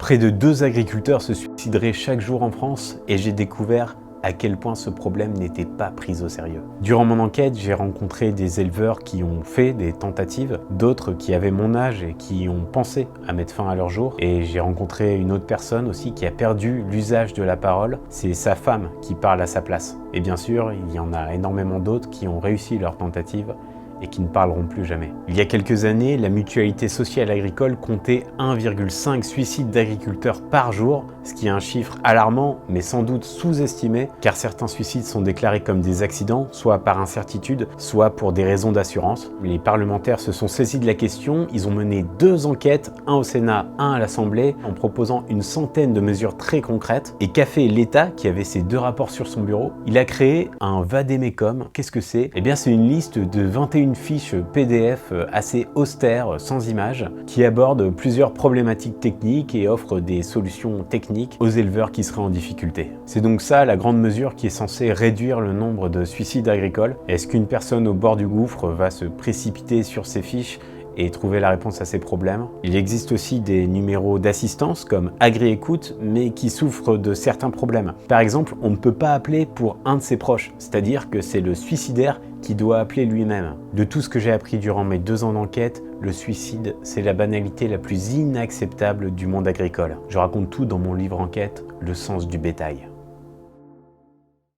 Près de 2 agriculteurs se suicideraient chaque jour en France et j'ai découvert à quel point ce problème n'était pas pris au sérieux. Durant mon enquête, j'ai rencontré des éleveurs qui ont fait des tentatives, d'autres qui avaient mon âge et qui ont pensé à mettre fin à leur jour. Et j'ai rencontré une autre personne aussi qui a perdu l'usage de la parole. C'est sa femme qui parle à sa place. Et bien sûr, il y en a énormément d'autres qui ont réussi leur tentative et qui ne parleront plus jamais. Il y a quelques années, la Mutualité sociale agricole comptait 1,5 suicides d'agriculteurs par jour, ce qui est un chiffre alarmant, mais sans doute sous-estimé, car certains suicides sont déclarés comme des accidents, soit par incertitude, soit pour des raisons d'assurance. Les parlementaires se sont saisis de la question, ils ont mené 2 enquêtes, un au Sénat, un à l'Assemblée, en proposant une centaine de mesures très concrètes. Et qu'a fait l'État, qui avait ces 2 rapports sur son bureau? Il a créé un vade-mecum. Qu'est-ce que c'est? Eh bien, c'est une liste de 21 fiche PDF assez austère, sans images, qui aborde plusieurs problématiques techniques et offre des solutions techniques aux éleveurs qui seraient en difficulté. C'est donc ça la grande mesure qui est censée réduire le nombre de suicides agricoles. Est-ce qu'une personne au bord du gouffre va se précipiter sur ces fiches et trouver la réponse à ces problèmes? Il existe aussi des numéros d'assistance comme AgriÉcoute, mais qui souffrent de certains problèmes. Par exemple, on ne peut pas appeler pour un de ses proches, c'est-à-dire que c'est le suicidaire qui doit appeler lui-même. De tout ce que j'ai appris durant mes 2 ans d'enquête, le suicide, c'est la banalité la plus inacceptable du monde agricole. Je raconte tout dans mon livre enquête, Le sens du bétail.